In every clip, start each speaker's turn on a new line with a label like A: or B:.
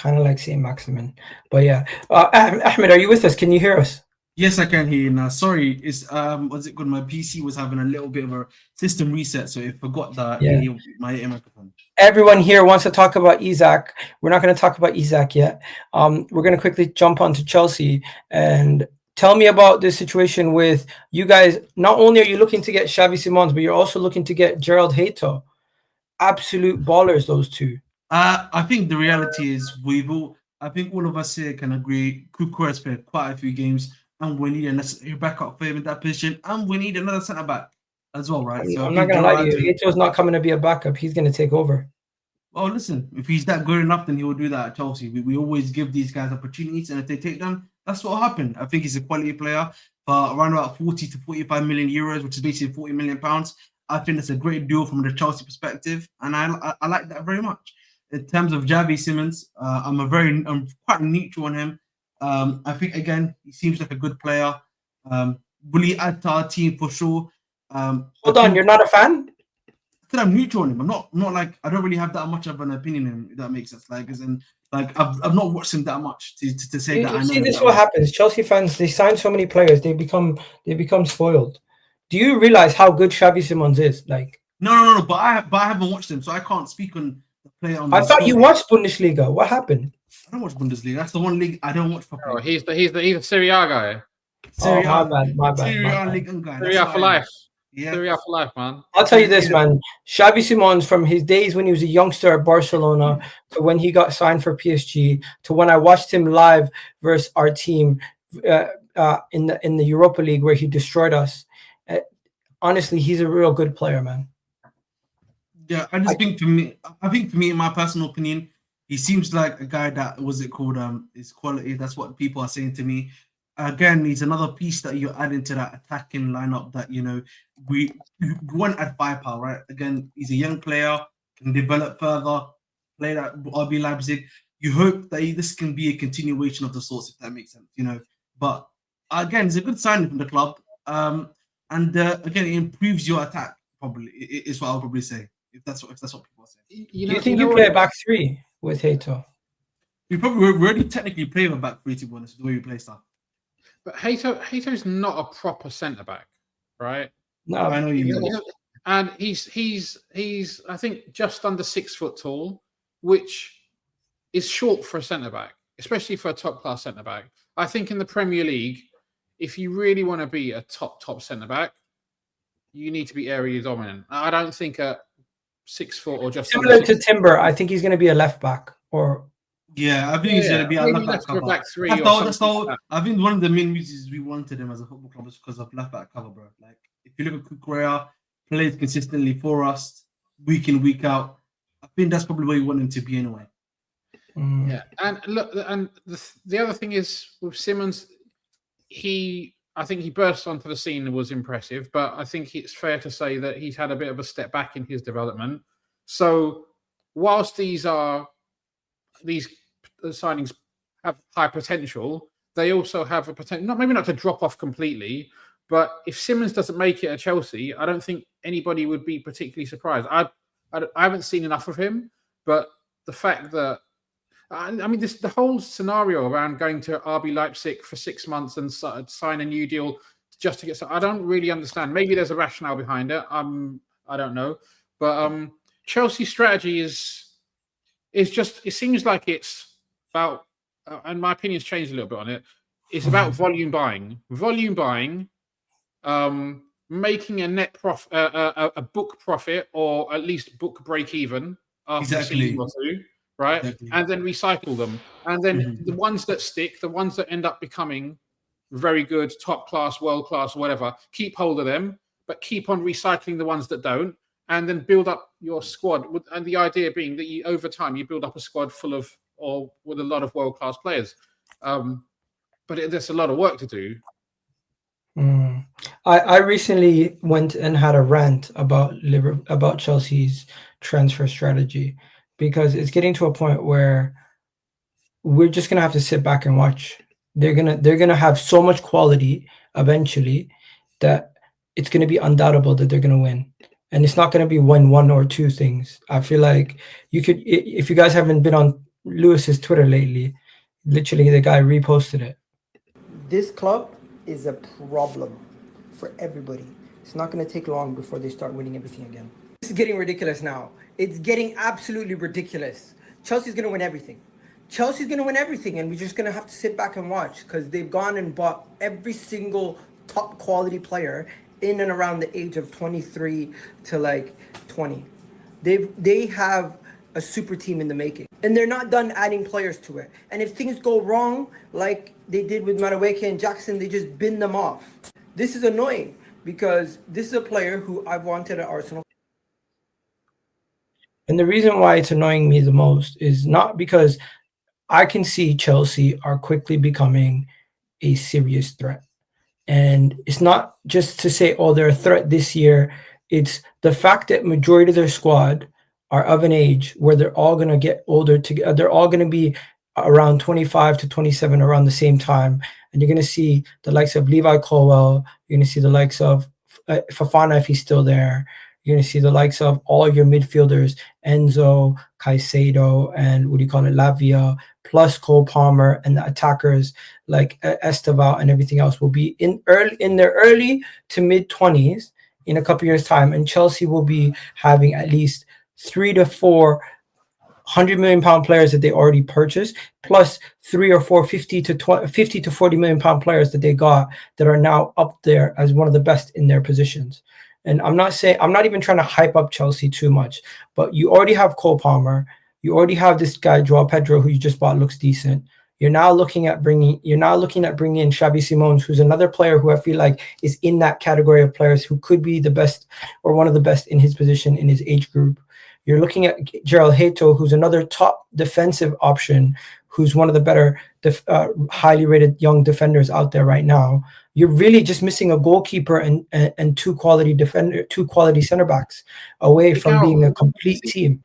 A: kind of like Saint Maximin. But yeah, Ahmed, are you with us? Can you hear us?
B: Yes, I can hear you now. Sorry, it's what's it called? My PC was having a little bit of a system reset, so it forgot that
A: Yeah.
B: my microphone.
A: Everyone here wants to talk about Isaac. We're not going to talk about Isaac yet. We're going to quickly jump onto Chelsea and tell me about this situation with you guys. Not only are you looking to get Xavi Simons, but you're also looking to get Jorrel Hato. Absolute ballers, those two.
B: I think the reality is I think all of us here can agree Kuku has played quite a few games, and we need a necessary backup for him in that position, and we need another centre back as well, right? So
A: I'm
B: I
A: not
B: think
A: going to lie to
B: Jorrel
A: you.
B: Hato.
A: Hato's not coming to be a backup. He's going to take over.
B: Oh, listen, if he's that good enough, then he will do that at Chelsea. We always give these guys opportunities, and if they take them, that's what will happen. I think he's a quality player for around about 40 to 45 million euros, which is basically 40 million pounds. I think that's a great deal from the Chelsea perspective, and I like that very much. In terms of Xavi Simons, I'm quite neutral on him. I think again he seems like a good player. Will he add to our team for sure?
A: Hold on, you're not a fan?
B: I'm neutral on him. I'm not like I don't really have that much of an opinion on him, if that makes sense. Like as in like I've not watched him that much to say that I know.
A: See, this is what happens. Chelsea fans, they sign so many players, they become spoiled. Do you realize how good Xavi Simons is? Like
B: No. But I haven't watched him, so I can't speak on the player on.
A: I thought you watched Bundesliga. What happened?
B: I don't watch Bundesliga. That's the one league I don't watch properly.
C: Oh, he's the Serie A guy.
B: Serie
A: my bad.
B: Serie A league guy.
C: Serie A for life.
B: Yeah.
C: Serie A for life, man.
A: I'll tell you this, man. Xavi Simons, from his days when he was a youngster at Barcelona to when he got signed for PSG to when I watched him live versus our team in the Europa League where he destroyed us. Honestly, he's a real good player, man.
B: Yeah, I think for me, in my personal opinion, he seems like a guy that is quality. That's what people are saying to me. Again, he's another piece that you're adding to that attacking lineup that we want at firepower, right? Again, he's a young player, can develop further, play at RB Leipzig. You hope that this can be a continuation of the sorts, if that makes sense, But again, it's a good signing from the club, and again, it improves your attack. Probably is what I'll probably say, if that's what people are saying.
A: Do you think you play a back three with Hato?
B: We already technically play a back three, to be honest, the way we play stuff.
C: But Hato's not a proper centre back, right?
A: No,
B: I know you mean.
C: And he's I think just under 6 foot tall, which is short for a centre back, especially for a top class centre back. I think in the Premier League, if you really want to be a top centre back, you need to be area dominant. I don't think a 6 foot or just
A: similar to Timber. I think he's going to be a left back or.
B: Yeah, I think he's going to be a left back cover.
C: Back three
B: I think one of the main reasons we wanted him as a football club is because of left back cover, bro. Like if you look at Kukurea, plays consistently for us week in, week out. I think that's probably where you want him to be anyway.
C: Yeah, and look, and the other thing is with Simons, I think he burst onto the scene and was impressive, but I think it's fair to say that he's had a bit of a step back in his development. So whilst these signings have high potential, they also have a potential, maybe not to drop off completely, but if Simons doesn't make it at Chelsea, I don't think anybody would be particularly surprised. I haven't seen enough of him, but the fact that the whole scenario around going to RB Leipzig for 6 months and sign a new deal just to get, I don't really understand. Maybe there's a rationale behind it. I don't know, but Chelsea's strategy is just, it seems like it's about, and my opinion's changed a little bit on it. It's about volume buying, making a net profit, a book profit, or at least book break even after a season or two, right? Exactly. And then recycle them. And then the ones that stick, the ones that end up becoming very good, top class, world class, whatever, keep hold of them, but keep on recycling the ones that don't, and then build up your squad. And the idea being that over time, you build up a squad full of, or with a lot of world class players. But there's a lot of work to do.
A: I recently went and had a rant about Chelsea's transfer strategy, because it's getting to a point where we're just gonna have to sit back and watch. They're gonna have so much quality eventually that it's gonna be undoubtable that they're gonna win, and it's not gonna be one or two things. I feel like you could, if you guys haven't been on Lewis's Twitter lately. Literally, the guy reposted it.
D: This club is a problem for everybody. It's not going to take long before they start winning everything again. This is getting ridiculous now. It's getting absolutely ridiculous. Chelsea's going to win everything. Chelsea's going to win everything, and we're just going to have to sit back and watch because they've gone and bought every single top quality player in and around the age of 23 to like 20. They have a super team in the making, and they're not done adding players to it. And if things go wrong, like they did with Madueke and Jackson, they just bin them off. This is annoying because this is a player who I've wanted at Arsenal.
A: And the reason why it's annoying me the most is not because I can see Chelsea are quickly becoming a serious threat. And it's not just to say, oh, they're a threat this year. It's the fact that majority of their squad are of an age where they're all going to get older. They're all going to be around 25 to 27 around the same time. And you're going to see the likes of Levi Colwell. You're going to see the likes of Fofana if he's still there. You're going to see the likes of all your midfielders, Enzo, Caicedo, and Lavia, plus Cole Palmer, and the attackers like Esteval and everything else will be in their early to mid 20s in a couple years' time, and Chelsea will be having at least 3 to 4 100 million pound players that they already purchased, plus 3 or 4 50 to 40 million pound players that they got that are now up there as one of the best in their positions. And I'm not even trying to hype up Chelsea too much, but you already have Cole Palmer. You already have this guy, Joao Pedro, who you just bought, looks decent. You're now looking at bringing in Xavi Simons, who's another player who I feel like is in that category of players who could be the best or one of the best in his position in his age group. You're looking at Jorrel Hato, who's another top defensive option, who's one of the better, highly rated young defenders out there right now. You're really just missing a goalkeeper and two quality center backs away from being a complete team.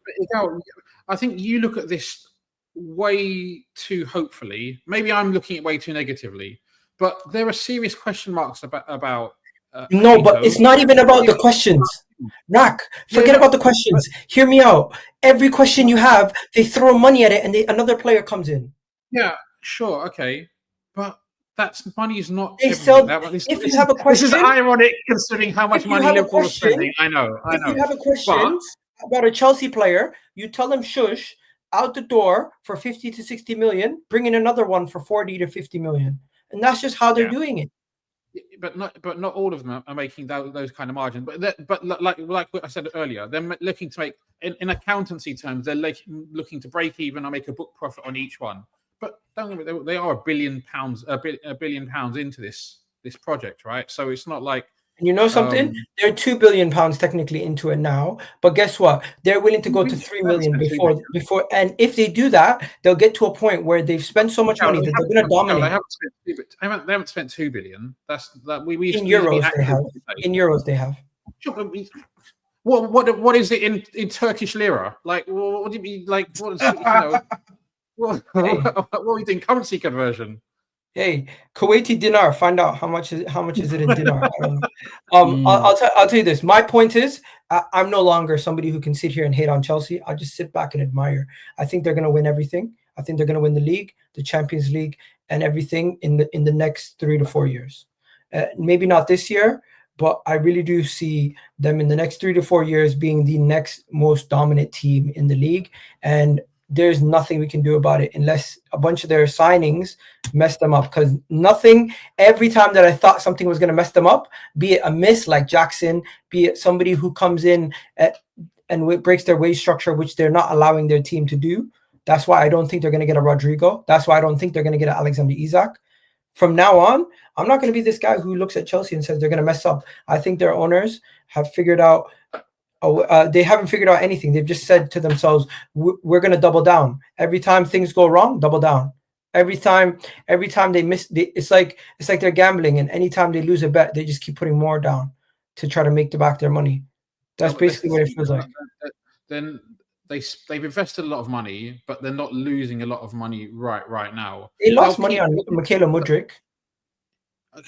C: I think you look at this way too hopefully. Maybe I'm looking at it way too negatively, but there are serious question marks about.
A: No, but it's not even about the questions. Rack, forget about the questions. Hear me out. Every question you have, they throw money at it, and another player comes in.
C: Yeah, sure, okay, but that's money is not.
A: If you have a question,
C: this is ironic considering how much money Liverpool is spending. I know.
A: If you have a question about a Chelsea player, you tell them shush out the door for 50 to 60 million. Bring in another one for 40 to 50 million, and that's just how they're doing it.
C: But not all of them are making those kind of margins. But like what I said earlier, they're looking to make in accountancy terms, they're looking to break even or make a book profit on each one. But don't get me, they are £1 billion into this project, right? So it's not like.
A: And you know something? They're £2 billion technically into it now, but guess what? They're willing to go to 3 million before. And if they do that, they'll get to a point where they've spent so much money that they're going to dominate.
C: They haven't spent 2 billion. We
A: in euros they have. In euros they have.
C: What is it in Turkish lira? Like what do you mean? Like what is what are we doing? Currency conversion.
A: Hey, Kuwaiti dinar. Find out how much is it in dinar. I don't know. I'll tell you this. My point is, I'm no longer somebody who can sit here and hate on Chelsea. I just sit back and admire. I think they're going to win everything. I think they're going to win the league, the Champions League, and everything in the next 3 to 4 years. Maybe not this year, but I really do see them in the next 3 to 4 years being the next most dominant team in the league. And there's nothing we can do about it unless a bunch of their signings mess them up. Because every time that I thought something was going to mess them up, be it a miss like Jackson, be it somebody who comes in and breaks their wage structure, which they're not allowing their team to do. That's why I don't think they're going to get a Rodrigo. That's why I don't think they're going to get an Alexander Isak. From now on, I'm not going to be this guy who looks at Chelsea and says they're going to mess up. I think their owners have figured out. They haven't figured out anything. They've just said to themselves, "We're going to double down. Every time things go wrong, double down. Every time they miss, it's like they're gambling, and anytime they lose a bet, they just keep putting more down to try to make back their money. That's basically what it feels like.
C: Then they've invested a lot of money, but they're not losing a lot of money right now.
A: They lost money on Michaela Mudryk.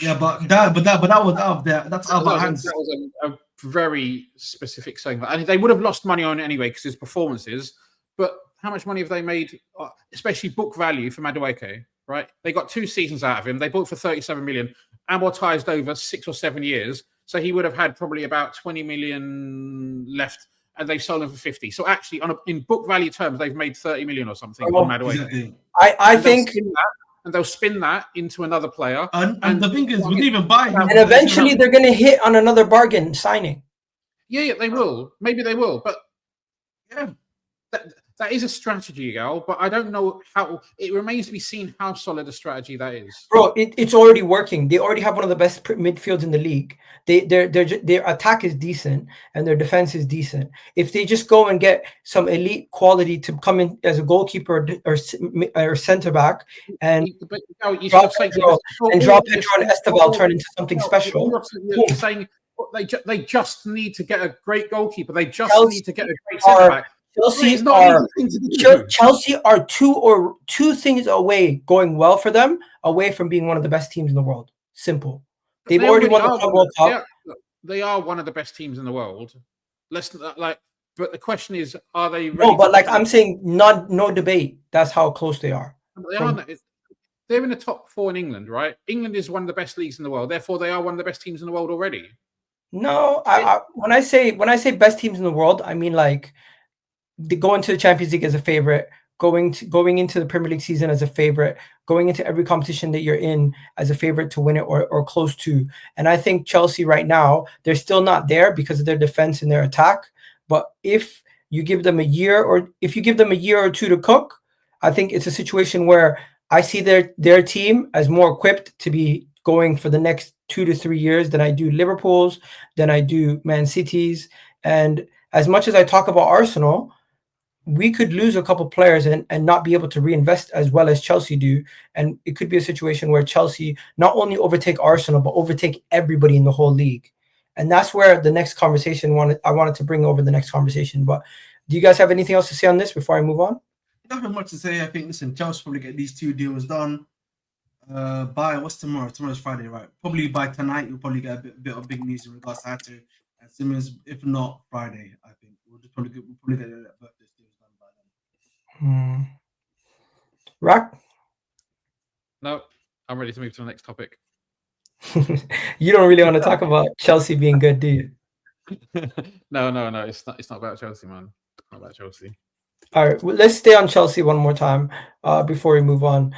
B: Yeah, but that was out of there. That's out of our hands.
C: That was a very specific saying, and they would have lost money on it anyway because his performances. But how much money have they made, especially book value for Madueke, right? They got 2 seasons out of him. They bought for 37 million, amortized over 6 or 7 years. So he would have had probably about 20 million left, and they've sold him for 50. So actually, in book value terms, they've made 30 million or something on Madueke.
B: Exactly.
A: I think,
C: and they'll spin that into another player.
B: And the thing is, we didn't even buy him.
A: and eventually they're going to hit on another bargain signing.
C: Yeah, they will. Maybe they will, but yeah, that is a strategy, Egal. But I don't know how. It remains to be seen how solid a strategy that is.
A: Bro, it's already working. They already have one of the best midfields in the league. Their attack is decent and their defense is decent. If they just go and get some elite quality to come in as a goalkeeper or center back and drop Pedro and Esteval turn into something special.
C: You're saying they just need to get a great goalkeeper. They just need to get a great centre back.
A: Chelsea are two things away, going well for them, away from being one of the best teams in the world. Simple. They've already won the Club World Cup.
C: They are one of the best teams in the world. But the question is, are they ready?
A: No, but I'm saying, no debate. That's how close they are.
C: They're in the top 4 in England, right? England is one of the best leagues in the world. Therefore, they are one of the best teams in the world already.
A: No, when I say best teams in the world, I mean like they go into the Champions League as a favorite, going into the Premier League season as a favorite, going into every competition that you're in as a favorite to win it or close to. And I think Chelsea right now, they're still not there because of their defense and their attack. But if you give them a year or 2 to cook, I think it's a situation where I see their team as more equipped to be going for the next 2 to 3 years than I do Liverpool's, than I do Man City's. And as much as I talk about Arsenal, we could lose a couple players and not be able to reinvest as well as Chelsea do. And it could be a situation where Chelsea not only overtake Arsenal, but overtake everybody in the whole league. And that's where the next conversation I wanted to bring over the next conversation. But do you guys have anything else to say on this before I move on?
B: Nothing much to say. I think, listen, Chelsea probably get these 2 deals done. By what's tomorrow? Tomorrow's Friday, right? Probably by tonight, you'll probably get a bit of big news in regards to Hato and Simons. If not Friday, I think we'll probably get that birthday deals done by then.
A: Rock?
C: No, I'm ready to move to the next topic.
A: You don't really want to talk about Chelsea being good, do you?
C: No. It's not about Chelsea, man. It's not about Chelsea.
A: All right, well, let's stay on Chelsea one more time before we move on.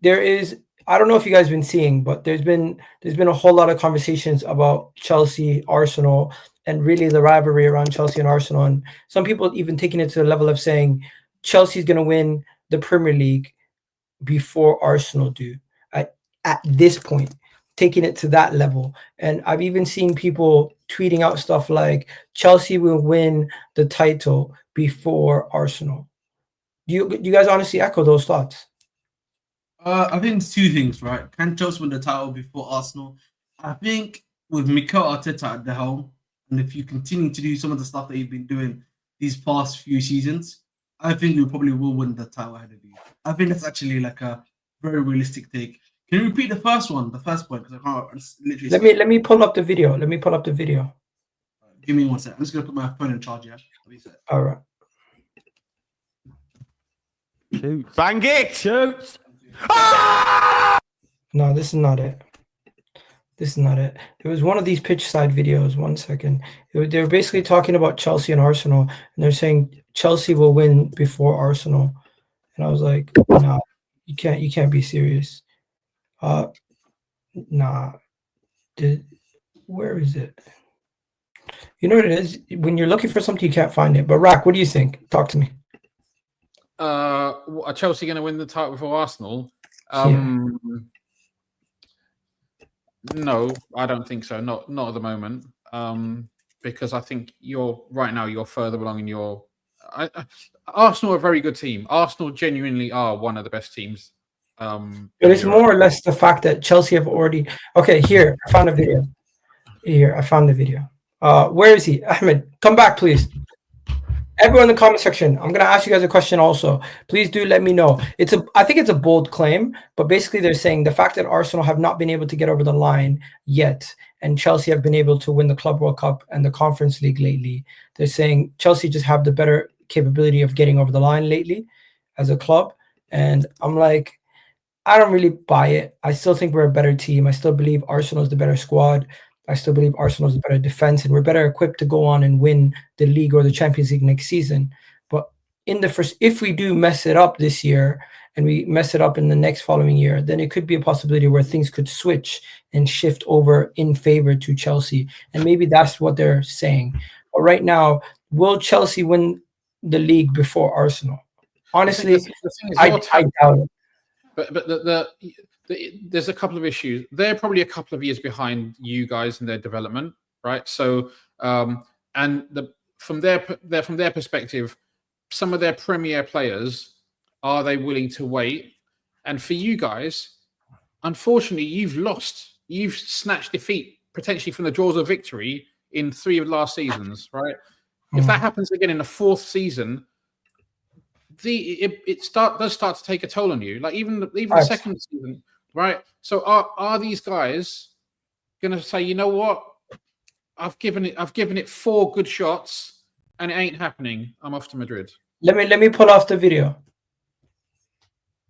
A: I don't know if you guys have been seeing, but there's been a whole lot of conversations about Chelsea, Arsenal, and really the rivalry around Chelsea and Arsenal. And some people even taking it to the level of saying Chelsea's going to win the Premier League before Arsenal do at this point, taking it to that level. And I've even seen people tweeting out stuff like Chelsea will win the title before Arsenal. Do you guys honestly echo those thoughts?
B: I think it's 2 things, right? Can Chelsea win the title before Arsenal? I think with Mikel Arteta at the helm, and if you continue to do some of the stuff that you've been doing these past few seasons, I think you probably will win the title ahead of you. I think that's actually like a very realistic take. Can you repeat the first point? Because I can't literally.
A: Let me pull up the video.
B: Give me 1 second. I'm just gonna put my phone in charge. Yeah.
A: All right.
E: Shoot. Bang it! Shoots!
A: No, this is not it. It was one of these pitch side videos. 1 second. They were basically talking about Chelsea and Arsenal, and they're saying Chelsea will win before Arsenal. And I was like, nah, you can't be serious. Nah. Where is it? You know what it is? When you're looking for something, you can't find it. But Rak, what do you think? Talk to me.
C: Are Chelsea going to win the title before Arsenal? No, I don't think so. Not at the moment. Because I think you're further along in your. Arsenal are a very good team. Arsenal genuinely are one of the best teams.
A: But it's more or less the fact that Chelsea have already. Okay, here I found a video. Where is he? Ahmed, come back, please. Everyone in the comment section, I'm going to ask you guys a question also. Please do let me know. I think it's a bold claim, but basically they're saying the fact that Arsenal have not been able to get over the line yet, and Chelsea have been able to win the Club World Cup and the Conference League lately, they're saying Chelsea just have the better capability of getting over the line lately as a club. And I'm like, I don't really buy it. I still think we're a better team. I still believe Arsenal's the better squad. I still believe Arsenal's the better defense, and we're better equipped to go on and win the league or the Champions League next season. But in the first, if we do mess it up this year and we mess it up in the next following year, then it could be a possibility where things could switch and shift over in favor to Chelsea. And maybe that's what they're saying. But right now, will Chelsea win the league before Arsenal? Honestly,
C: the thing is,
A: I doubt it.
C: But there's a couple of issues. They're probably a couple of years behind you guys in their development, right? So, from their perspective, some of their premier players, are they willing to wait? And for you guys, unfortunately, you've snatched defeat potentially from the jaws of victory in 3 of last seasons, right? If that happens again in the 4th season, it does start to take a toll on you. Like even the 2nd season, right? So are these guys going to say, you know what, I've given it 4 good shots and it ain't happening. I'm off to Madrid.
A: Let me pull off the video.